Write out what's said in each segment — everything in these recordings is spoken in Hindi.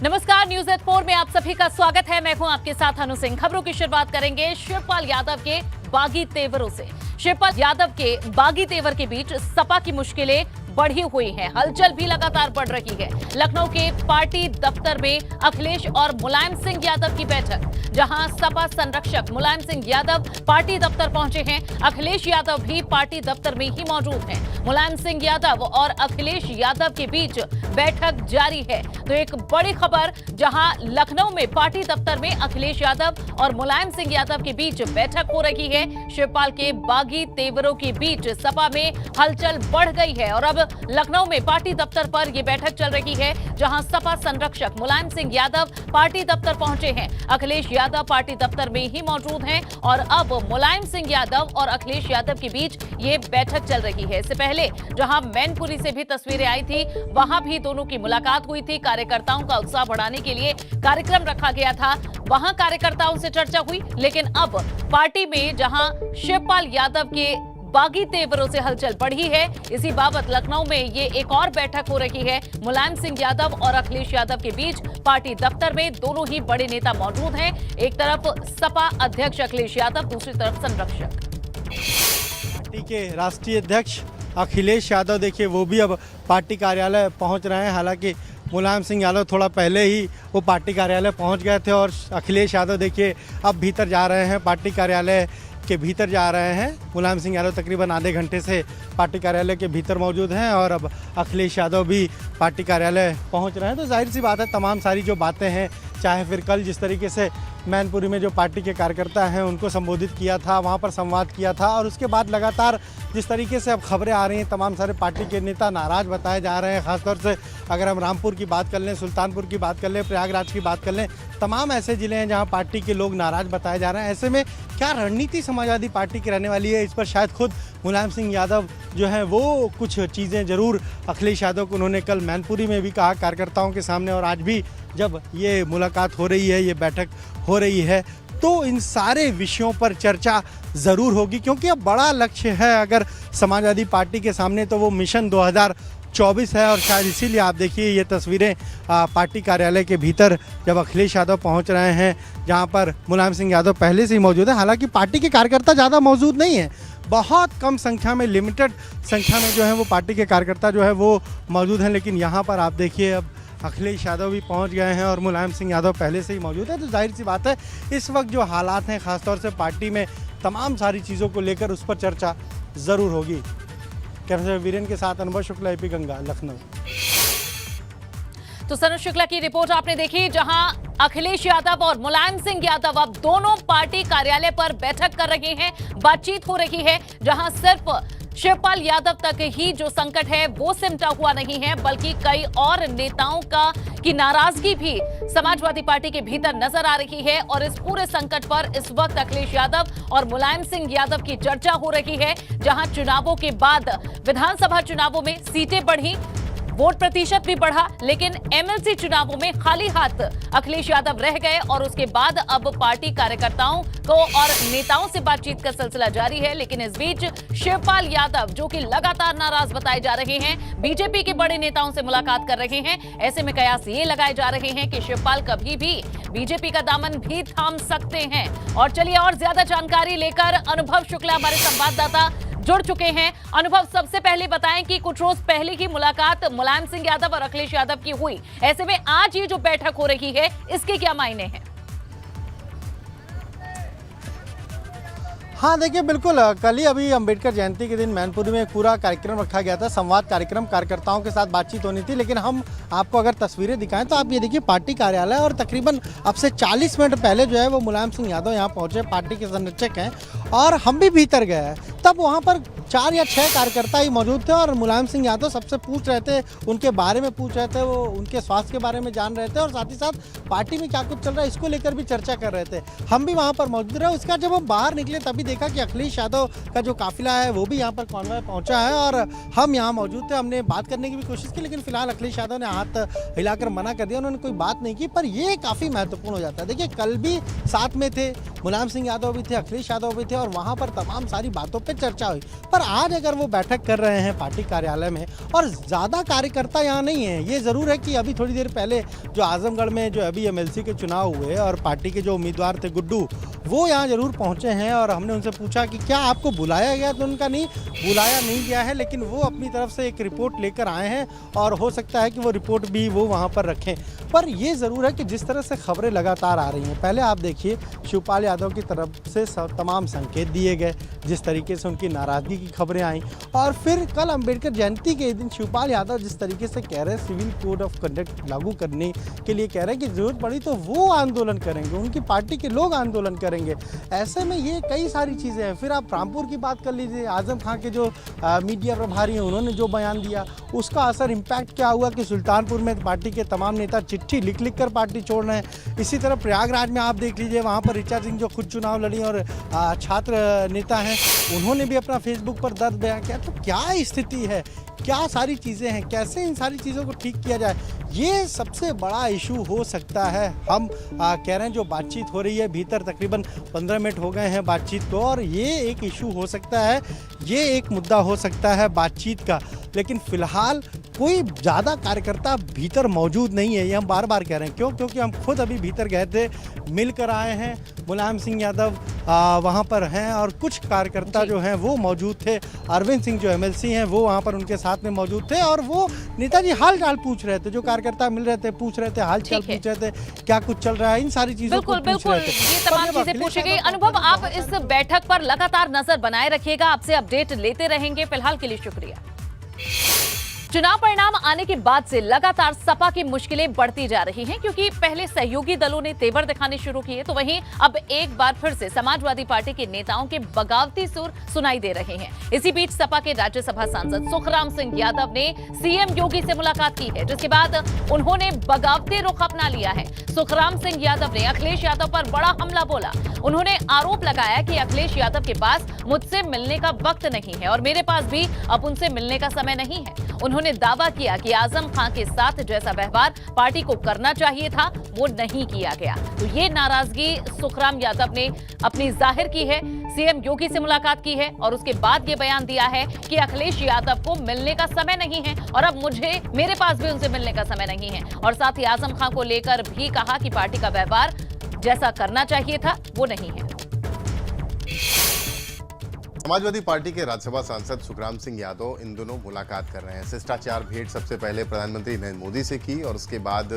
नमस्कार, न्यूज एट 4 में आप सभी का स्वागत है। मैं हूं आपके साथ अनु सिंह। खबरों की शुरुआत करेंगे शिवपाल यादव के बागी तेवरों से। शिवपाल यादव के बागी तेवर के बीच सपा की मुश्किलें बढ़ी हुई हैं, हलचल भी लगातार बढ़ रही है। लखनऊ के पार्टी दफ्तर में अखिलेश और मुलायम सिंह यादव की बैठक, जहां सपा संरक्षक मुलायम सिंह यादव पार्टी दफ्तर पहुंचे हैं। अखिलेश यादव भी पार्टी दफ्तर में ही मौजूद हैं। मुलायम सिंह यादव और अखिलेश यादव के बीच बैठक जारी है। तो एक बड़ी खबर, जहां लखनऊ में पार्टी दफ्तर में अखिलेश यादव और मुलायम सिंह यादव के बीच बैठक हो रही है। शिवपाल के बागी तेवरों के बीच सपा में हलचल बढ़ गई है और अब लखनऊ में पार्टी दफ्तर पर यह बैठक चल रही है, जहां सपा संरक्षक मुलायम सिंह यादव पार्टी दफ्तर पहुंचे हैं। अखिलेश यादव पार्टी दफ्तर में ही मौजूद हैं और अब मुलायम सिंह यादव और अखिलेश यादव के बीच ये बैठक चल रही है। इससे पहले जहां मैनपुरी से भी तस्वीरें आई थी, वहां भी दोनों की मुलाकात हुई थी। कार्यकर्ताओं का उत्साह बढ़ाने के लिए कार्यक्रम रखा गया था, वहां कार्यकर्ताओं से चर्चा हुई। लेकिन अब पार्टी में जहां शिवपाल यादव के बागी तेवरों से हलचल बढ़ी है, इसी बाबत लखनऊ में ये एक और बैठक हो रही है। मुलायम सिंह यादव और अखिलेश यादव के बीच पार्टी दफ्तर में दोनों ही बड़े नेता मौजूद हैं। एक तरफ सपा अध्यक्ष अखिलेश यादव, दूसरी तरफ संरक्षक पार्टी के राष्ट्रीय अध्यक्ष अखिलेश यादव, देखिए वो भी अब पार्टी कार्यालय पहुंच रहे हैं। हालांकि मुलायम सिंह यादव थोड़ा पहले ही वो पार्टी कार्यालय पहुंच गए थे और अखिलेश यादव देखिए अब भीतर जा रहे हैं, पार्टी कार्यालय के भीतर जा रहे हैं। मुलायम सिंह यादव तकरीबन आधे घंटे से पार्टी कार्यालय के भीतर मौजूद हैं और अब अखिलेश यादव भी पार्टी कार्यालय पहुंच रहे हैं। तो जाहिर सी बात है, तमाम सारी जो बातें हैं, चाहे फिर कल जिस तरीके से मैनपुरी में जो पार्टी के कार्यकर्ता हैं उनको संबोधित किया था, वहां पर संवाद किया था, और उसके बाद लगातार जिस तरीके से अब खबरें आ रही हैं, तमाम सारे पार्टी के नेता नाराज़ बताए जा रहे हैं। खासतौर से अगर हम रामपुर की बात कर लें, सुल्तानपुर की बात कर लें, प्रयागराज की बात कर लें, तमाम ऐसे ज़िले हैं जहां पार्टी के लोग नाराज़ बताए जा रहे हैं। ऐसे में क्या रणनीति समाजवादी पार्टी की रहने वाली है, इस पर शायद खुद मुलायम सिंह यादव जो हैं वो कुछ चीज़ें ज़रूर अखिलेश यादव को उन्होंने कल मैनपुरी में भी कहा कार्यकर्ताओं के सामने, और आज भी जब ये मुलाकात हो रही है, ये बैठक हो रही है, तो इन सारे विषयों पर चर्चा ज़रूर होगी। क्योंकि अब बड़ा लक्ष्य है अगर समाजवादी पार्टी के सामने, तो वो मिशन 2024 है। और शायद इसीलिए आप देखिए ये तस्वीरें पार्टी कार्यालय के भीतर जब अखिलेश यादव पहुंच रहे हैं, जहां पर मुलायम सिंह यादव पहले से ही मौजूद है। हालांकि पार्टी के कार्यकर्ता ज़्यादा मौजूद नहीं है, बहुत कम संख्या में, लिमिटेड संख्या में जो है वो पार्टी के कार्यकर्ता जो है वो मौजूद हैं। लेकिन यहाँ पर आप देखिए अब अखिलेश यादव भी पहुंच गए हैं और मुलायम सिंह यादव पहले से ही मौजूद है। तो जाहिर सी बात है, इस वक्त जो हालात हैं खासतौर से पार्टी में, तमाम सारी चीज़ों को लेकर उस पर चर्चा ज़रूर होगी। कैमरा वीरेन के साथ अनुभव शुक्ला, एपी गंगा, लखनऊ। तो सनु शुक्ला की रिपोर्ट आपने देखी, जहां अखिलेश यादव और मुलायम सिंह यादव अब दोनों पार्टी कार्यालय पर बैठक कर रहे हैं, बातचीत हो रही है। जहां सिर्फ शिवपाल यादव तक ही जो संकट है वो सिमटा हुआ नहीं है, बल्कि कई और नेताओं की नाराजगी भी समाजवादी पार्टी के भीतर नजर आ रही है। और इस पूरे संकट पर इस वक्त अखिलेश यादव और मुलायम सिंह यादव की चर्चा हो रही है। जहां चुनावों के बाद विधानसभा चुनावों में सीटें बढ़ी, वोट प्रतिशत भी बढ़ा, लेकिन एमएलसी चुनावों में खाली हाथ अखिलेश यादव रह गए। और उसके बाद अब पार्टी कार्यकर्ताओं को और नेताओं से बातचीत का सिलसिला जारी है। लेकिन इस बीच शिवपाल यादव, जो कि लगातार नाराज बताए जा रहे हैं, बीजेपी के बड़े नेताओं से मुलाकात कर रहे हैं। ऐसे में कयास ये लगाए जा रहे हैं कि शिवपाल कभी भी बीजेपी का दामन भी थाम सकते हैं। और चलिए और ज्यादा जानकारी लेकर अनुभव शुक्ला हमारे संवाददाता जुड़ चुके हैं। अनुभव, सबसे पहले बताएं कि कुछ रोज पहले की मुलाकात मुलायम सिंह यादव और अखिलेश यादव की हुई, ऐसे में आज ये जो बैठक हो रही है, इसके क्या मायने हैं? हाँ देखिए, बिल्कुल कल ही अभी अंबेडकर जयंती के दिन मैनपुरी में एक पूरा कार्यक्रम रखा गया था, संवाद कार्यक्रम, कार्यकर्ताओं के साथ बातचीत होनी थी। लेकिन हम आपको अगर तस्वीरें दिखाएं तो आप ये देखिए पार्टी कार्यालय, और तकरीबन अब से 40 मिनट पहले जो है वो मुलायम सिंह यादव यहाँ पहुँचे, पार्टी के संरक्षक हैं, और हम भी भीतर गए हैं। तब वहाँ पर 4 या 6 कार्यकर्ता ही मौजूद थे और मुलायम सिंह यादव सबसे पूछ रहे थे, उनके बारे में पूछ रहे थे, वो उनके स्वास्थ्य के बारे में जान रहे थे, और साथ ही साथ पार्टी में क्या कुछ चल रहा है इसको लेकर भी चर्चा कर रहे थे। हम भी वहाँ पर मौजूद रहे। उसका जब हम बाहर निकले तभी देखा कि अखिलेश यादव का जो काफिला है वो भी यहाँ पर कॉन्वॉय पहुँचा है और हम यहाँ मौजूद थे। हमने बात करने की भी कोशिश की, लेकिन फिलहाल अखिलेश यादव ने हाथ हिलाकर मना कर दिया, उन्होंने कोई बात नहीं की। पर ये काफ़ी महत्वपूर्ण हो जाता है। देखिए, कल भी साथ में थे, मुलायम सिंह यादव भी थे, अखिलेश यादव भी थे, और वहाँ पर तमाम सारी बातों पर चर्चा हुई। पर और आज अगर वो बैठक कर रहे हैं पार्टी कार्यालय में और ज़्यादा कार्यकर्ता यहाँ नहीं है, ये ज़रूर है कि अभी थोड़ी देर पहले जो आजमगढ़ में जो अभी एमएलसी के चुनाव हुए और पार्टी के जो उम्मीदवार थे गुड्डू, वो यहाँ ज़रूर पहुँचे हैं और हमने उनसे पूछा कि क्या आपको बुलाया गया, तो उनका नहीं बुलाया नहीं गया है, लेकिन वो अपनी तरफ से एक रिपोर्ट लेकर आए हैं और हो सकता है कि वो रिपोर्ट भी वो वहाँ पर रखें। पर ये ज़रूर है कि जिस तरह से खबरें लगातार आ रही हैं, पहले आप देखिए शिवपाल यादव की तरफ से तमाम संकेत दिए गए, जिस तरीके से उनकी नाराज़गी की खबरें आई, और फिर कल अंबेडकर जयंती के दिन शिवपाल यादव जिस तरीके से कह रहे हैं सिविल कोड ऑफ कंडक्ट लागू करने के लिए कह रहे हैं कि ज़रूरत पड़ी तो वो आंदोलन करेंगे, उनकी पार्टी के लोग आंदोलन करेंगे। ऐसे में ये कई सारी चीज़ें हैं। फिर आप रामपुर की बात कर लीजिए, आजम खां के जो मीडिया प्रभारी हैं उन्होंने जो बयान दिया, उसका असर इम्पैक्ट क्या हुआ कि सुल्तानपुर में पार्टी के तमाम नेता चिट्ठी लिख लिख कर पार्टी छोड़ रहे हैं। इसी तरह प्रयागराज में आप देख लीजिए, वहाँ पर ऋचा सिंह जो खुद चुनाव लड़ी और छात्र नेता हैं, उन्होंने भी अपना फेसबुक पर दर्द बयान किया। तो क्या स्थिति है, क्या सारी चीज़ें हैं, कैसे इन सारी चीज़ों को ठीक किया जाए, ये सबसे बड़ा इशू हो सकता है। हम कह रहे हैं जो बातचीत हो रही है, भीतर तकरीबन 15 मिनट हो गए हैं बातचीत को, और ये एक इशू हो सकता है, ये एक मुद्दा हो सकता है बातचीत का। लेकिन फ़िलहाल कोई ज़्यादा कार्यकर्ता भीतर मौजूद नहीं है, ये हम बार बार कह रहे हैं। क्यों? क्योंकि हम खुद अभी भीतर गए थे, मिलकर आए हैं। मुलायम सिंह यादव वहाँ पर हैं और कुछ कार्यकर्ता जो हैं वो मौजूद थे। अरविंद सिंह जो एमएलसी हैं वो वहाँ पर उनके साथ में मौजूद थे और वो नेताजी हाल चाल पूछ रहे थे। जो कार्यकर्ता मिल रहे थे, पूछ रहे थे, हाल चाल पूछ रहे थे, क्या कुछ चल रहा है, इन सारी चीज़ों को पूछ रहे थे। ये तमाम चीजें पूछी गई। अनुभव, आप इस बैठक पर लगातार नजर बनाए रखिएगा, आपसे अपडेट लेते रहेंगे। फिलहाल के लिए शुक्रिया। चुनाव परिणाम आने के बाद से लगातार सपा की मुश्किलें बढ़ती जा रही हैं, क्योंकि पहले सहयोगी दलों ने तेवर दिखाने शुरू किए, तो वहीं अब एक बार फिर से समाजवादी पार्टी के नेताओं के बगावती सुर सुनाई दे रहे हैं। इसी बीच सपा के राज्यसभा सांसद सुखराम सिंह यादव ने सीएम योगी से मुलाकात की है, जिसके बाद उन्होंने बगावती रुख अपना लिया है। सुखराम सिंह यादव ने अखिलेश यादव पर बड़ा हमला बोला। उन्होंने आरोप लगाया कि अखिलेश यादव के पास मुझसे मिलने का वक्त नहीं है और मेरे पास भी अब उनसे मिलने का समय नहीं है। उन्होंने दावा किया कि आजम खां के साथ जैसा व्यवहार पार्टी को करना चाहिए था वो नहीं किया गया। तो ये नाराजगी सुखराम यादव ने अपनी जाहिर की है, सीएम योगी से मुलाकात की है और उसके बाद ये बयान दिया है कि अखिलेश यादव को मिलने का समय नहीं है और अब मेरे पास भी उनसे मिलने का समय नहीं है। और साथ ही आजम खां को लेकर भी कहा कि पार्टी का व्यवहार जैसा करना चाहिए था वो नहीं है। समाजवादी पार्टी के राज्यसभा सांसद सुखराम सिंह यादव इन दोनों मुलाकात कर रहे हैं। शिष्टाचार भेंट सबसे पहले प्रधानमंत्री नरेंद्र मोदी से की और उसके बाद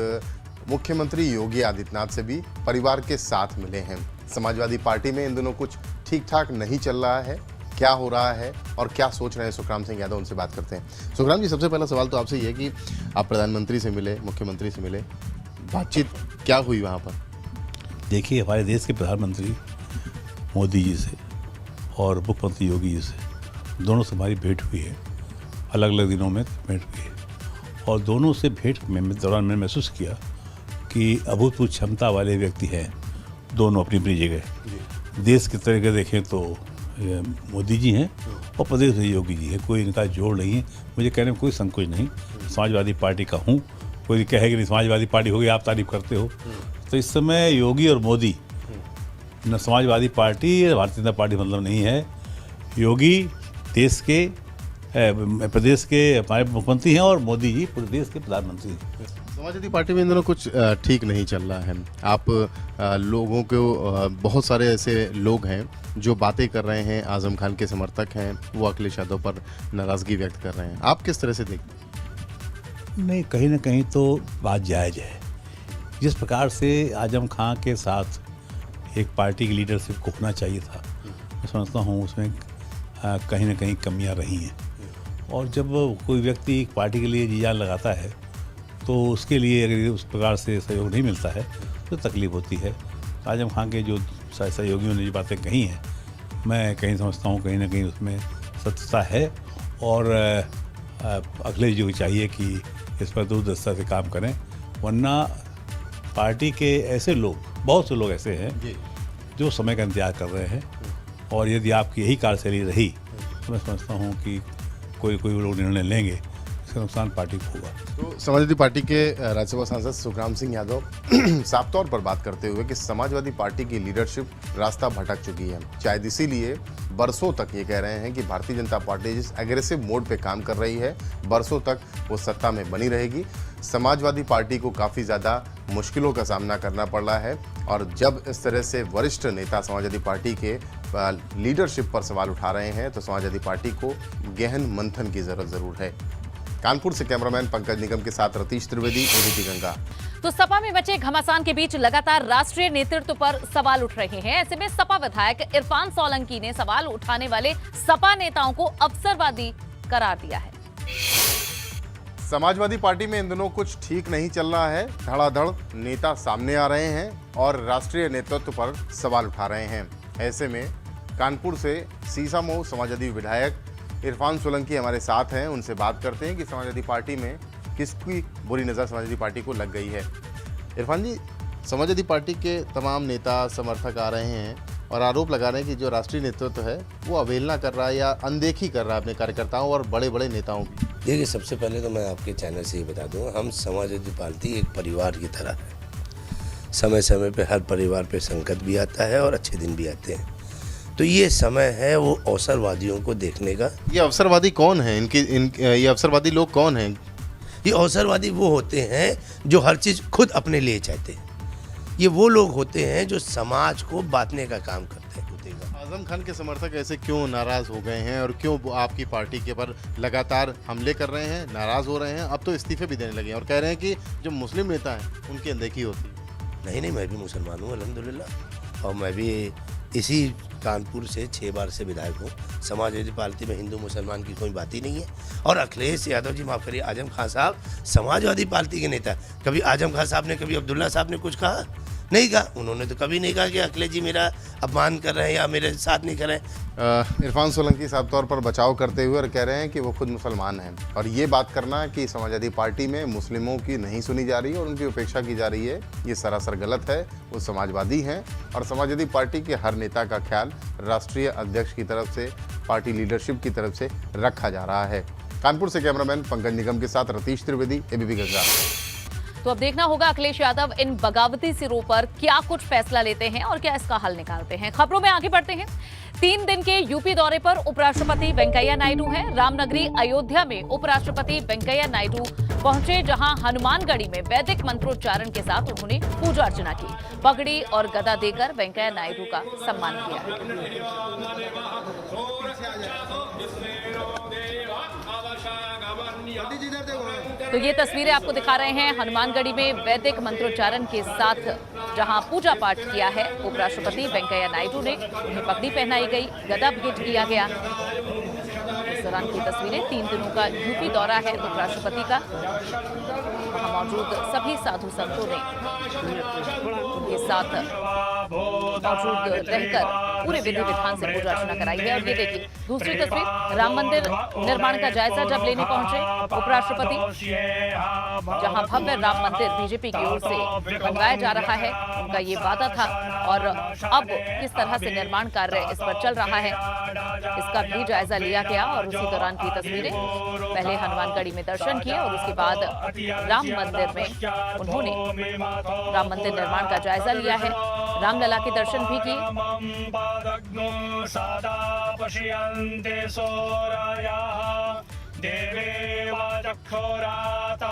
मुख्यमंत्री योगी आदित्यनाथ से भी परिवार के साथ मिले हैं। समाजवादी पार्टी में इन दोनों कुछ ठीक ठाक नहीं चल रहा है, क्या हो रहा है और क्या सोच रहे हैं सुखराम सिंह यादव, उनसे बात करते हैं। सुखराम जी, सबसे पहला सवाल तो आपसे ये कि आप प्रधानमंत्री से मिले, मुख्यमंत्री से मिले, बातचीत क्या हुई वहाँ पर? देखिए, हमारे देश के प्रधानमंत्री मोदी जी से और मुख्यमंत्री योगी जी से दोनों से हमारी भेंट हुई है, अलग अलग दिनों में भेंट हुई है और दोनों से भेंट में दौरान मैंने महसूस किया कि अभूतपूर्व क्षमता वाले व्यक्ति हैं दोनों अपनी अपनी जगह। देश की तरह देखें तो मोदी जी हैं और प्रदेश में योगी जी है, कोई इनका जोड़ नहीं है। मुझे कहने में कोई संकोच नहीं, समाजवादी पार्टी का हूँ। कोई कहे कि समाजवादी पार्टी हो गई, आप तारीफ करते हो, तो इस समय योगी और मोदी न समाजवादी पार्टी भारतीय जनता पार्टी मतलब नहीं है। योगी देश के प्रदेश के हमारे मुख्यमंत्री हैं और मोदी जी पूरे देश के प्रधानमंत्री हैं। समाजवादी पार्टी में इन दोनों कुछ ठीक नहीं चल रहा है। आप लोगों को बहुत सारे ऐसे लोग हैं जो बातें कर रहे हैं, आजम खान के समर्थक हैं, वो अखिलेश यादव पर नाराज़गी व्यक्त कर रहे हैं। आप किस तरह से देखते हैं? नहीं, कहीं ना कहीं तो बात जायज़ है। जिस प्रकार से आजम खां के साथ एक पार्टी की लीडरशिप को होना चाहिए था, मैं समझता हूँ उसमें कहीं ना कहीं कमियां रही हैं। और जब कोई व्यक्ति एक पार्टी के लिए जी जान लगाता है तो उसके लिए अगर उस प्रकार से सहयोग नहीं मिलता है तो तकलीफ होती है। आजम खां के जो सहयोगियों ने जो बातें कही हैं, मैं कहीं समझता हूँ कहीं ना कहीं उसमें सत्यता है और अखिलेश जी को चाहिए कि इस पर दूरदर्शिता से काम करें, वरना पार्टी के ऐसे लोग, बहुत से लोग ऐसे हैं जो समय का इंतजार कर रहे हैं और यदि आपकी यही कार्यशैली रही तो मैं समझता हूँ कि कोई लोग निर्णय लेंगे इसका नुकसान पार्टी को होगा। तो समाजवादी पार्टी के राज्यसभा सांसद सुखराम सिंह यादव साफ तौर पर बात करते हुए कि समाजवादी पार्टी की लीडरशिप रास्ता भटक चुकी है। शायद इसीलिए बरसों तक ये कह रहे हैं कि भारतीय जनता पार्टी जिस एग्रेसिव मोड पे काम कर रही है, बरसों तक वो सत्ता में बनी रहेगी। समाजवादी पार्टी को काफ़ी ज़्यादा मुश्किलों का सामना करना पड़ रहा है और जब इस तरह से वरिष्ठ नेता समाजवादी पार्टी के लीडरशिप पर सवाल उठा रहे हैं तो समाजवादी पार्टी को गहन मंथन की जरूरत जरूर है। कानपुर से कैमरामैन पंकज निगम के साथ रतीश त्रिवेदी, एबीपी गंगा। तो सपा में मचे घमासान के बीच लगातार राष्ट्रीय नेतृत्व पर सवाल उठ रहे हैं। ऐसे में सपा विधायक इरफान सोलंकी ने सवाल उठाने वाले सपा नेताओं को अवसरवादी करार दिया है। समाजवादी पार्टी में इन दिनों कुछ ठीक नहीं चल रहा है। धड़ाधड़ नेता सामने आ रहे हैं और राष्ट्रीय नेतृत्व पर सवाल उठा रहे हैं। ऐसे में कानपुर से सीसामऊ समाजवादी विधायक इरफान सोलंकी हमारे साथ हैं। उनसे बात करते हैं कि समाजवादी पार्टी में किसकी बुरी नज़र समाजवादी पार्टी को लग गई है। इरफान जी, समाजवादी पार्टी के तमाम नेता समर्थक आ रहे हैं और आरोप लगा रहे हैं कि जो राष्ट्रीय नेतृत्व है वो अवहेलना कर रहा है या अनदेखी कर रहा है अपने कार्यकर्ताओं और बड़े बड़े नेताओं की। देखिए, सबसे पहले तो मैं आपके चैनल से ही बता दूं, हम समाजवादी पार्टी एक परिवार की तरह है। समय समय पे हर परिवार पे संकट भी आता है और अच्छे दिन भी आते हैं। तो ये समय है वो अवसरवादियों को देखने का। ये अवसरवादी कौन है? ये अवसरवादी लोग कौन हैं? ये अवसरवादी वो होते हैं जो हर चीज़ खुद अपने लिए चाहते हैं। ये वो लोग होते हैं जो समाज को बांटने का काम करते हैं। आजम खान के समर्थक ऐसे क्यों नाराज हो गए हैं और क्यों वो आपकी पार्टी के पर लगातार हमले कर रहे हैं, नाराज हो रहे हैं? अब तो इस्तीफे भी देने लगे हैं और कह रहे हैं कि जो मुस्लिम नेता हैं उनकी अनदेखी होती है। नहीं, मैं भी मुसलमान हूँ अल्हम्दुलिल्लाह, और मैं भी इसी कानपुर से 6 बार से विधायक हूँ। समाजवादी पार्टी में हिंदू मुसलमान की कोई बात ही नहीं है। और अखिलेश यादव जी, माफ़ करिए, आजम खान साहब समाजवादी पार्टी के नेता। कभी आजम खान साहब ने, कभी अब्दुल्ला साहब ने कुछ कहा? नहीं कहा। उन्होंने तो कभी नहीं कहा कि अखिलेश जी मेरा अपमान कर रहे हैं या मेरे साथ नहीं कर रहे हैं। इरफान सोलंकी साफ तौर पर बचाव करते हुए और कह रहे हैं कि वो खुद मुसलमान हैं और ये बात करना कि समाजवादी पार्टी में मुस्लिमों की नहीं सुनी जा रही है और उनकी उपेक्षा की जा रही है, ये सरासर गलत है। वो समाजवादी हैं और समाजवादी पार्टी के हर नेता का ख्याल राष्ट्रीय अध्यक्ष की तरफ से, पार्टी लीडरशिप की तरफ से रखा जा रहा है। कानपुर से कैमरामैन पंकज निगम के साथ रतीश त्रिवेदी, एबीपी गंगा। तो अब देखना होगा अखिलेश यादव इन बगावती सिरों पर क्या कुछ फैसला लेते हैं और क्या इसका हल निकालते हैं। खबरों में आगे बढ़ते हैं। 3 दिन के यूपी दौरे पर उपराष्ट्रपति वेंकैया नायडू हैं। रामनगरी अयोध्या में उपराष्ट्रपति वेंकैया नायडू पहुंचे, जहां हनुमानगढ़ी में वैदिक मंत्रोच्चारण के साथ उन्होंने पूजा अर्चना की। पगड़ी और गदा देकर वेंकैया नायडू का सम्मान किया। तो ये तस्वीरें आपको दिखा रहे हैं हनुमानगढ़ी में वैदिक मंत्रोच्चारण के साथ जहां पूजा पाठ किया है उपराष्ट्रपति वेंकैया नायडू ने। उन्हें पगड़ी पहनाई गई, गदा भेंट किया गया। इस दौरान की तस्वीरें। 3 दिनों का यूपी दौरा है उपराष्ट्रपति का। वहां मौजूद सभी साधु संतों ने उनके साथ मौजूद रहकर पूरे विधि विधान से पूजा अर्चना कराई है। और ये देखिए दूसरी तस्वीर, राम मंदिर निर्माण का जायजा जब लेने पहुंचे उपराष्ट्रपति, जहां भव्य राम मंदिर बीजेपी की ओर से बनवाया जा रहा है। उनका ये वादा था और अब किस तरह से निर्माण कार्य इस पर चल रहा है, इसका भी जायजा लिया गया। और उसी दौरान की तस्वीरें, पहले हनुमानगढ़ी में दर्शन किए और उसके बाद राम मंदिर में उन्होंने राम मंदिर निर्माण का जायजा लिया है। रामलला के दर्शन भी किए।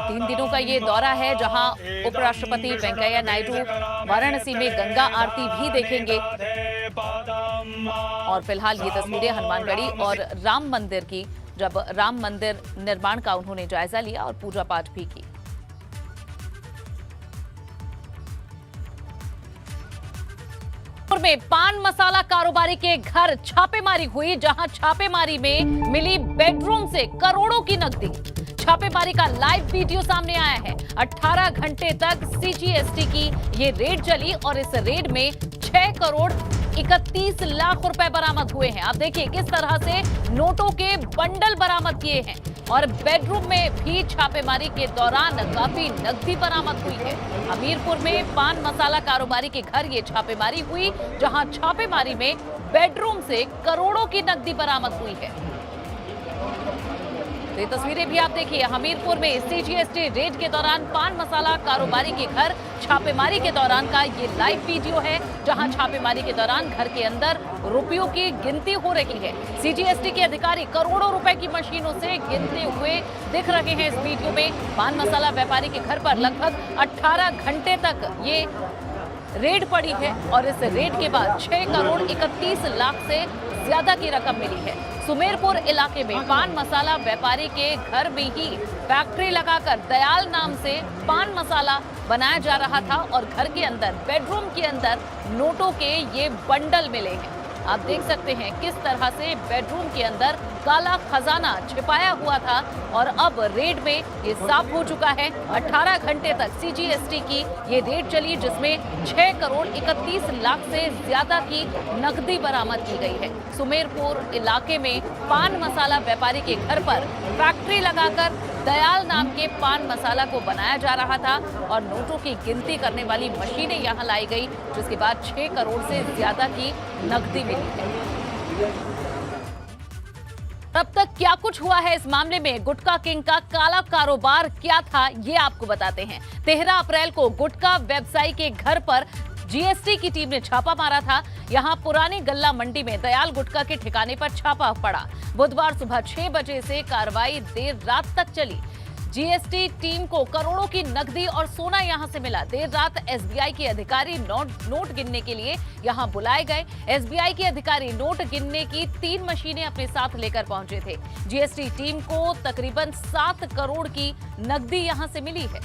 3 दिनों का ये दौरा है, जहां उपराष्ट्रपति वेंकैया नायडू वाराणसी में गंगा आरती भी देखेंगे। और फिलहाल ये तस्वीरें हनुमानगढ़ी और राम मंदिर की, जब राम मंदिर निर्माण का उन्होंने जायजा लिया और पूजा पाठ भी की। में पान मसाला कारोबारी के घर छापेमारी हुई, जहां छापेमारी में मिली बेडरूम से करोड़ों की नकदी। छापेमारी का लाइव वीडियो सामने आया है। 18 घंटे तक सीजीएसटी की ये रेड चली और इस रेड में 6 करोड़ 31 लाख रुपए बरामद हुए हैं। आप देखिए किस तरह से नोटों के बंडल बरामद किए हैं और बेडरूम में भी छापेमारी के दौरान काफी नकदी बरामद हुई है। हमीरपुर में पान मसाला कारोबारी के घर ये छापेमारी हुई, जहां छापेमारी में बेडरूम से करोड़ों की नकदी बरामद हुई है। तो ये तस्वीरें भी आप देखिए, हमीरपुर में सीजीएसटी रेड के दौरान पान मसाला कारोबारी के घर छापेमारी के दौरान का ये लाइव वीडियो है, जहां छापेमारी के दौरान घर के अंदर रुपयों की गिनती हो रही है। सीजीएसटी के अधिकारी करोड़ों रुपए की मशीनों से गिनते हुए दिख रहे हैं इस वीडियो में। पान मसाला व्यापारी के घर पर लगभग 18 घंटे तक ये रेड पड़ी है और इस रेड के बाद 6 करोड़ 31 लाख से ज्यादा की रकम मिली है। सुमेरपुर इलाके में पान मसाला व्यापारी के घर में ही फैक्ट्री लगाकर दयाल नाम से पान मसाला बनाया जा रहा था और घर के अंदर बेडरूम के अंदर नोटों के ये बंडल मिले हैं। आप देख सकते हैं किस तरह से बेडरूम के अंदर काला खजाना छिपाया हुआ था और अब रेड में ये साफ हो चुका है। 18 घंटे तक सीजीएसटी की ये रेड चली, जिसमें 6 करोड़ 31 लाख से ज्यादा की नकदी बरामद की गई है। सुमेरपुर इलाके में पान मसाला व्यापारी के घर पर फैक्ट्री लगाकर दयाल नाम के पान मसाला को बनाया जा रहा था और नोटों की गिनती करने वाली मशीनें यहां लाई गई, जिसके बाद 6 करोड़ से ज्यादा की नकदी मिली है। अब तक क्या कुछ हुआ है इस मामले में, गुटखा किंग का काला कारोबार क्या था, ये आपको बताते हैं। 13 अप्रैल को गुटखा व्यवसायी के घर पर जीएसटी की टीम ने छापा मारा था। यहां पुरानी गल्ला मंडी में दयाल गुटखा के ठिकाने पर छापा पड़ा। बुधवार सुबह 6 बजे से कार्रवाई देर रात तक चली। जीएसटी टीम को करोड़ों की नकदी और सोना यहां से मिला। देर रात एसबीआई के अधिकारी नोट गिनने के लिए यहां बुलाए गए। एसबीआई के अधिकारी नोट गिनने की 3 मशीनें अपने साथ लेकर पहुंचे थे। जीएसटी टीम को तकरीबन 7 करोड़ की नकदी यहां से मिली है।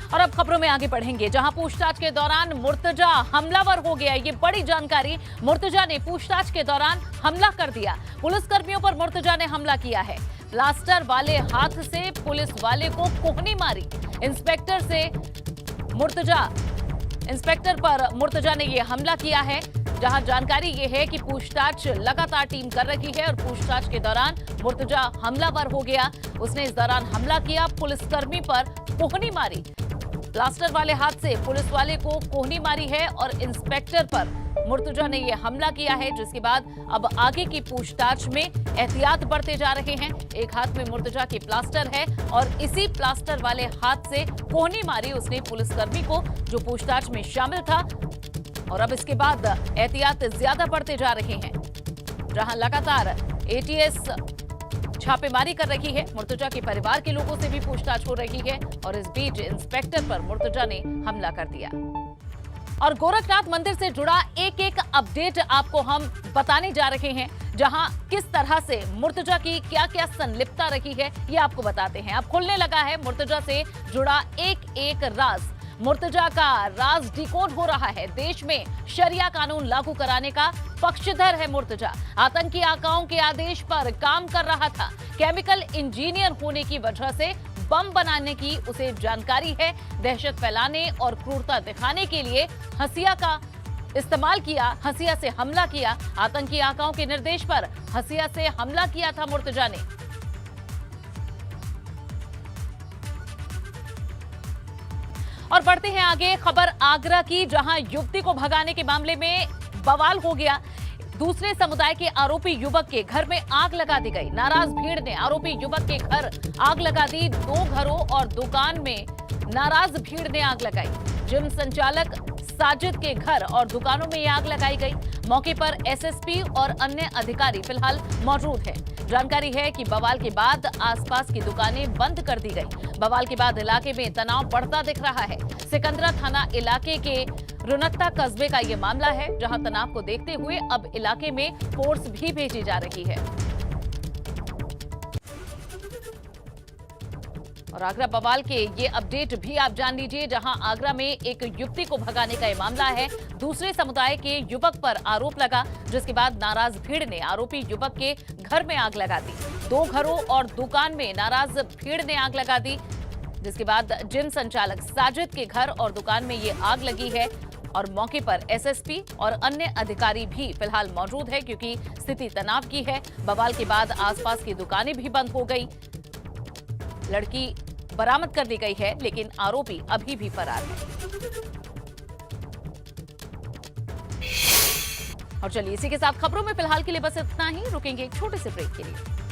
और अब खबरों में आगे बढ़ेंगे, जहां पूछताछ के दौरान मुर्तजा हमलावर हो गया। ये बड़ी जानकारी, मुर्तजा ने पूछताछ के दौरान हमला कर दिया। पुलिसकर्मियों पर मुर्तजा ने हमला किया है। प्लास्टर वाले हाथ से पुलिस वाले को कोहनी मारी। इंस्पेक्टर पर मुर्तजा ने यह हमला किया है। जहां जानकारी ये है कि पूछताछ लगातार टीम कर रही है और पूछताछ के दौरान मुर्तजा हमलावर हो गया। उसने इस दौरान हमला किया, पुलिसकर्मी पर कोहनी मारी। प्लास्टर वाले हाथ से पुलिस वाले को कोहनी मारी है और इंस्पेक्टर पर मुर्तजा ने यह हमला किया है, जिसके बाद अब आगे की पूछताछ में एहतियात बरते जा रहे हैं। एक हाथ में मुर्तजा की प्लास्टर है और इसी प्लास्टर वाले हाथ से कोहनी मारी उसने पुलिसकर्मी को, जो पूछताछ में शामिल था। और अब इसके बाद एहतियात ज्यादा बढ़ते जा रहे हैं, जहां लगातार एटीएस छापेमारी कर रही है। मुर्तजा के परिवार के लोगों से भी पूछताछ हो रही है और इस बीच इंस्पेक्टर पर मुर्तजा ने हमला कर दिया। और गोरखनाथ मंदिर से जुड़ा एक अपडेट आपको हम बताने जा रहे हैं, जहां किस तरह से मुर्तजा की क्या क्या संलिप्तता रही है, ये आपको बताते हैं। अब खुलने लगा है मुर्तजा से जुड़ा एक राज। मुर्तजा का राज डिकोड हो रहा है। देश में शरिया कानून लागू कराने का पक्षधर है मुर्तजा। आतंकी आकाओं के आदेश पर काम कर रहा था। केमिकल इंजीनियर होने की वजह से बम बनाने की उसे जानकारी है। दहशत फैलाने और क्रूरता दिखाने के लिए हंसिया का इस्तेमाल किया, हंसिया से हमला किया। आतंकी आकाओं के निर्देश पर हंसिया से हमला किया था मुर्तजा ने। और बढ़ते हैं आगे, खबर आगरा की, जहां युवती को भगाने के मामले में बवाल हो गया। दूसरे समुदाय के आरोपी युवक के घर में आग लगा दी गई। नाराज भीड़ ने आरोपी युवक के घर आग लगा दी। 2 घरों और दुकान में नाराज भीड़ ने आग लगाई। जिम संचालक साजिद के घर और दुकानों में आग लगाई गई। मौके पर एसएसपी और अन्य अधिकारी फिलहाल मौजूद हैं। जानकारी है कि बवाल के बाद आसपास की दुकानें बंद कर दी गई। बवाल के बाद इलाके में तनाव बढ़ता दिख रहा है। सिकंदरा थाना इलाके के रुनक्ता कस्बे का ये मामला है, जहां तनाव को देखते हुए अब इलाके में फोर्स भी भेजी जा रही है। और आगरा बवाल के ये अपडेट भी आप जान लीजिए, जहां आगरा में एक युवती को भगाने का ये मामला है। दूसरे समुदाय के युवक पर आरोप लगा, जिसके बाद नाराज भीड़ ने आरोपी युवक के घर में आग लगा दी। 2 घरों और दुकान में नाराज भीड़ ने आग लगा दी, जिसके बाद जिम संचालक साजिद के घर और दुकान में ये आग लगी है। और मौके पर एसएसपी और अन्य अधिकारी भी फिलहाल मौजूद है, क्योंकि स्थिति तनाव की है। बवाल के बाद आसपास की दुकानें भी बंद हो गई। लड़की बरामद कर दी गई है, लेकिन आरोपी अभी भी फरार है। और चलिए इसी के साथ खबरों में फिलहाल के लिए बस इतना ही, रुकेंगे एक छोटे से ब्रेक के लिए।